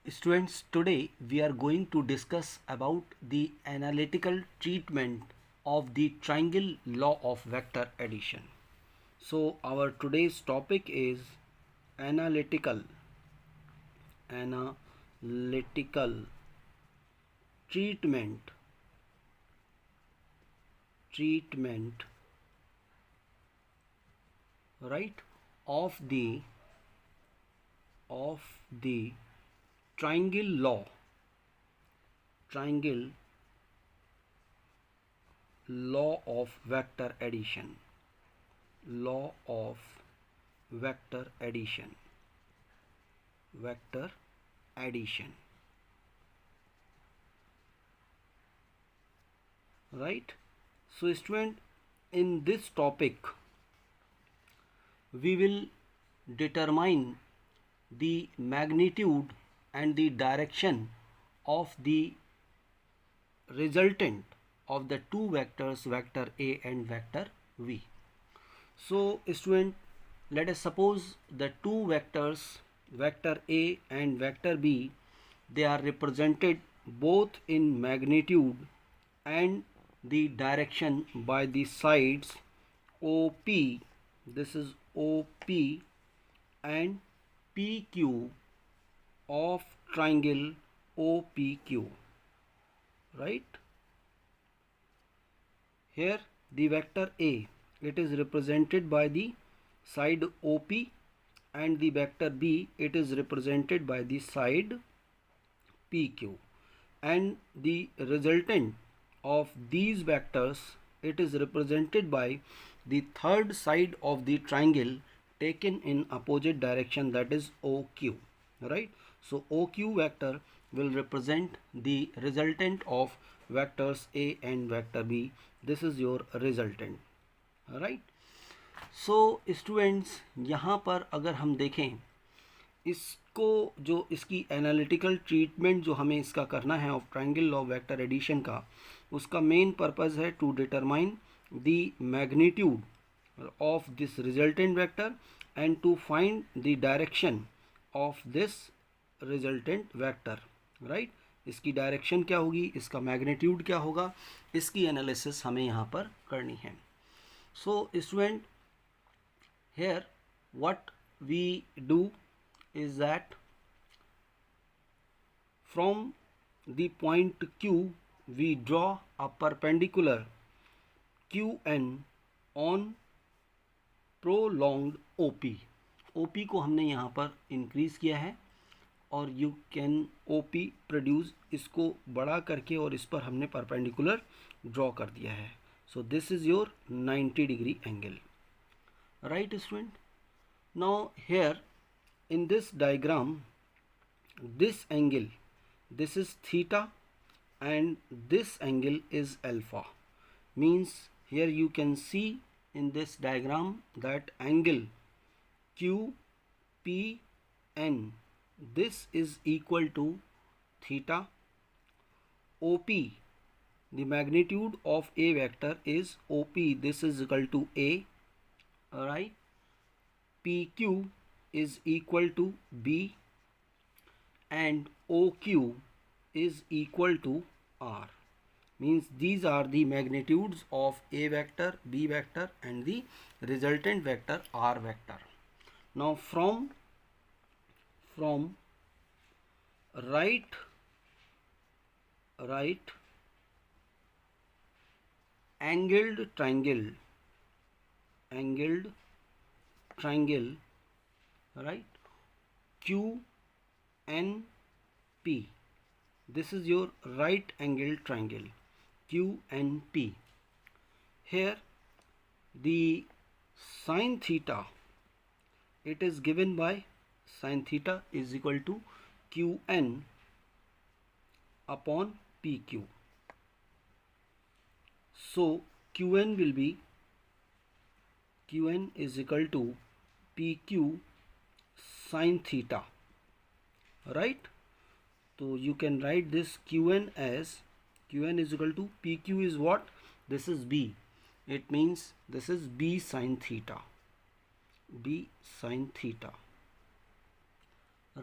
Students, today we are going to discuss about the analytical treatment of the triangle law of vector addition. So our today's topic is analytical analytical treatment treatment right of the triangle triangle law of vector addition law of vector addition vector addition, right? So student, in this topic we will determine the magnitude and the direction of the resultant of the two vectors, vector A and vector V. So student, let us suppose the two vectors, vector A and vector B, they are represented both in magnitude and the direction by the sides OP, this is OP, and PQ of triangle OPQ, right? Here the vector A, it is represented by the side OP, and the vector B, it is represented by the side PQ, and the resultant of these vectors, it is represented by the third side of the triangle taken in opposite direction, that is OQ, right? So OQ vector will represent the resultant of vectors A and vector B. This is your resultant, right? So students, यहाँ पर अगर हम देखें इसको, जो इसकी analytical treatment जो हमें इसका करना है of triangle law vector addition का, उसका मेन पर्पस है to determine the magnitude of this resultant vector and to find the direction of this resultant vector, right? इसकी डायरेक्शन क्या होगी, इसका मैग्नीट्यूड क्या होगा, इसकी एनालिसिस हमें यहाँ पर करनी है. So student, here what we do is that from the point Q we draw a perpendicular QN on prolonged OP. OP को हमने यहाँ पर इंक्रीज किया है और यू कैन OP प्रोड्यूस, इसको बड़ा करके और इस पर हमने परपेंडिकुलर ड्रॉ कर दिया है. So this is your 90 degree angle, right student? Now here in this diagram, this angle, this is theta and this angle is alpha, means here you can see in this diagram that angle QPN, this is equal to theta. OP, the magnitude of a vector is OP, this is equal to A, right? PQ is equal to B and OQ is equal to R, means these are the magnitudes of A vector, B vector and the resultant vector R vector. Now from right angled triangle, right, QNP, this is your right angled triangle QNP. Here the sin theta, it is given by sin theta is equal to QN upon PQ. So QN will be, QN is equal to PQ sin theta, right? So you can write this QN as, QN is equal to PQ is what? This is B. It means this is B sin theta. B sin theta,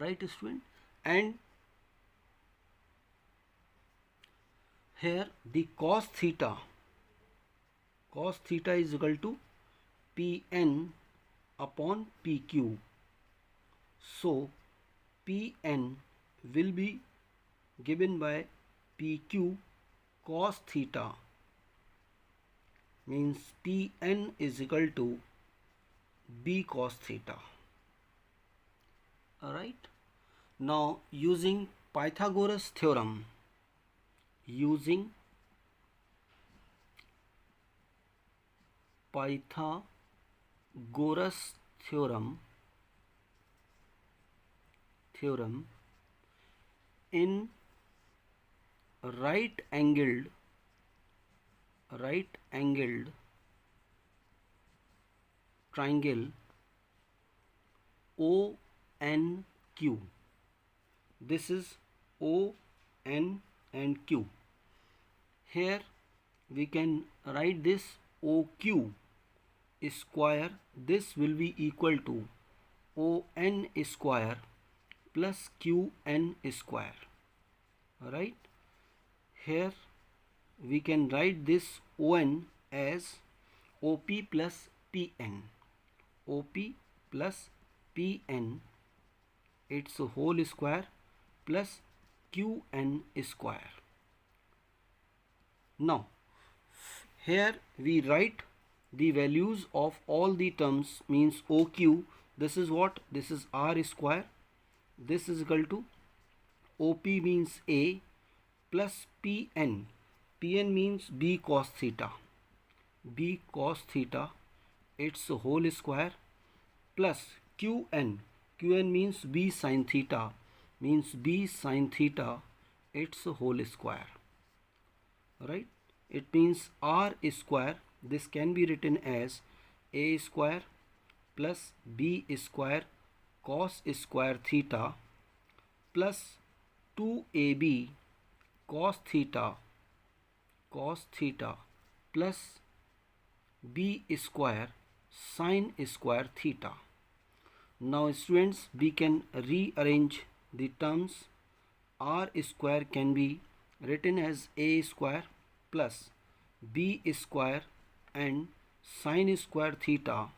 right student? And Here the cos theta is equal to Pn upon PQ. So Pn will be given by PQ cos theta, means Pn is equal to B cos theta. Alright. Now using Pythagoras theorem, in right angled triangle ONQ. This is ON and Q. Here we can write this OQ square. This will be equal to ON square plus QN square. Alright. Here we can write this ON as OP plus PN. OP plus PN, its whole square, plus QN square. Now here we write the values of all the terms, means OQ. This is what? This is R square. This is equal to OP means A plus PN. PN means B cos theta. B cos theta, its whole square, plus QN. QN means B sin theta, its whole square. Right? It means R square. This can be written as A square plus B square cos square theta plus 2AB cos theta plus B square sin square theta. Now students, we can rearrange the terms. R square can be written as A square plus B square and sin square theta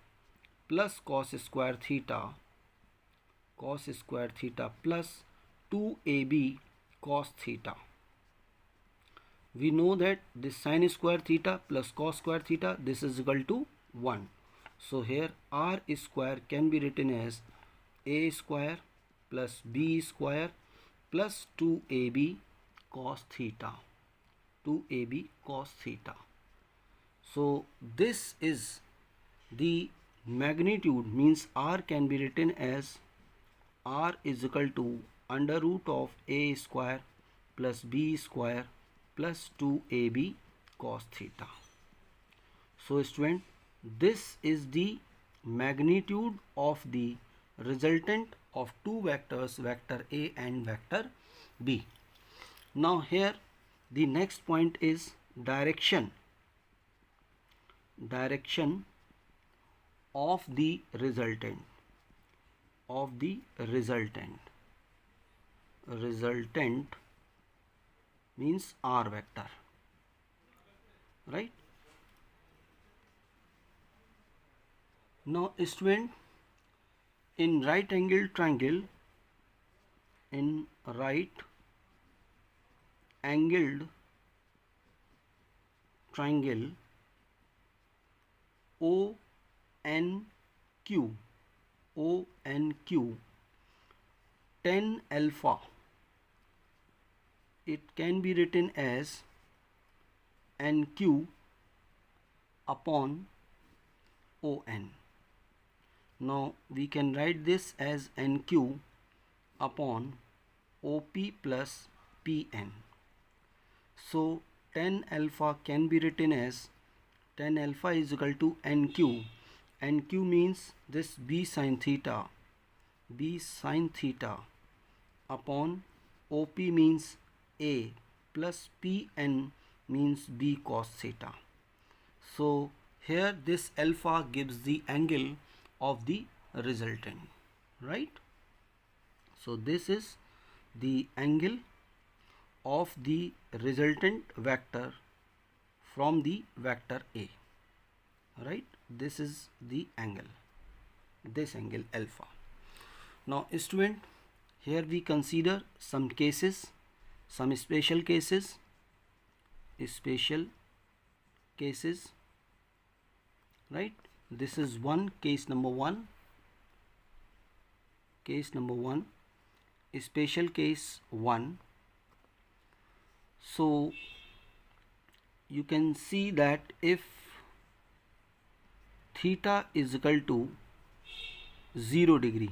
plus cos square theta plus 2AB cos theta. We know that this sin square theta plus cos square theta, this is equal to 1. So here R square can be written as A square plus B square plus 2AB cos theta. So this is the magnitude, means R can be written as R is equal to under root of A square plus B square plus 2AB cos theta. So student, this is the magnitude of the resultant of two vectors, vector A and vector B. Now here the next point is direction of the resultant. Resultant means R vector, right? Now student, in right angled triangle, ONQ, tan alpha, it can be written as NQ upon ON. Now we can write this as NQ upon OP plus PN. So tan alpha can be written as tan alpha is equal to NQ. NQ means this B sin theta upon OP means A plus PN means B cos theta. So here this alpha gives the angle of the resultant, right? So this is the angle of the resultant vector from the vector A. Right, this is the angle, this angle alpha. Now student, here we consider some cases, some special cases, right? This is one case number one, special case 1. So you can see that if theta is equal to 0 degree,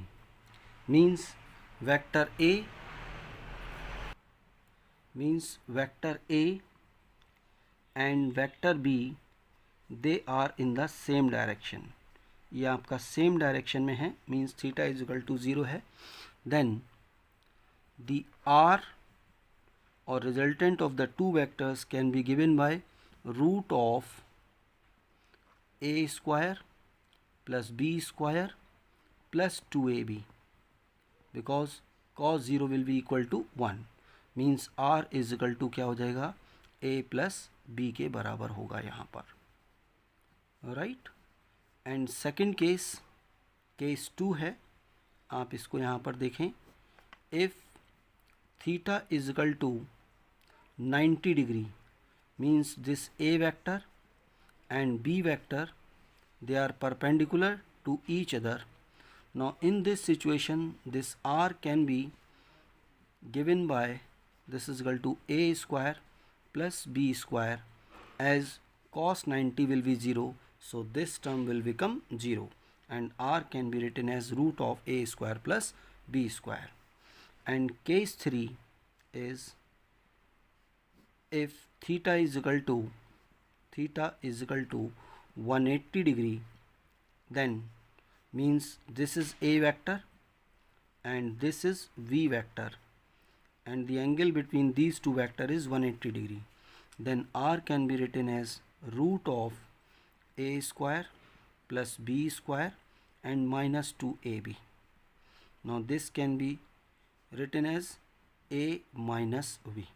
means vector A and vector B, they are in the same direction. ये आपका same direction में है, means theta is equal to 0 है. Then the R और resultant of the two vectors can be given by root of a square plus b square plus 2ab, because cos 0 will be equal to 1, means R is equal to क्या हो जाएगा, a plus B के बराबर होगा यहाँ पर. Right, and second case 2 है, आप इसको यहाँ पर देखें. If theta is equal to 90 degree, means this A vector and b vector, they are perpendicular to each other. Now in this situation, this r can be given by, this is equal to a square plus b square, as cos 90 will be 0, so this term will become 0, and r can be written as root of a square plus b square. And case 3 is if theta is equal to 180 degree, then means this is a vector and this is v vector, and the angle between these two vector is 180 degree. Then r can be written as root of a square plus b square and minus 2ab. Now this can be written as a minus v.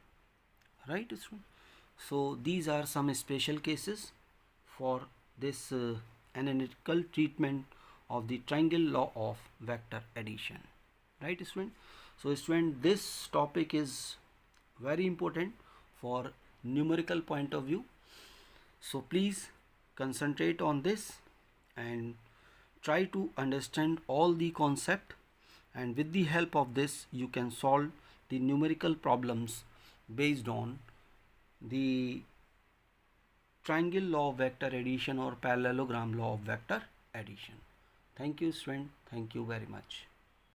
Right, student? So these are some special cases for this analytical treatment of the triangle law of vector addition. Right, student? So student, this topic is very important for numerical point of view, so please concentrate on this and try to understand all the concept, and with the help of this you can solve the numerical problems based on the triangle law of vector addition or parallelogram law of vector addition. Thank you, student. Thank you very much.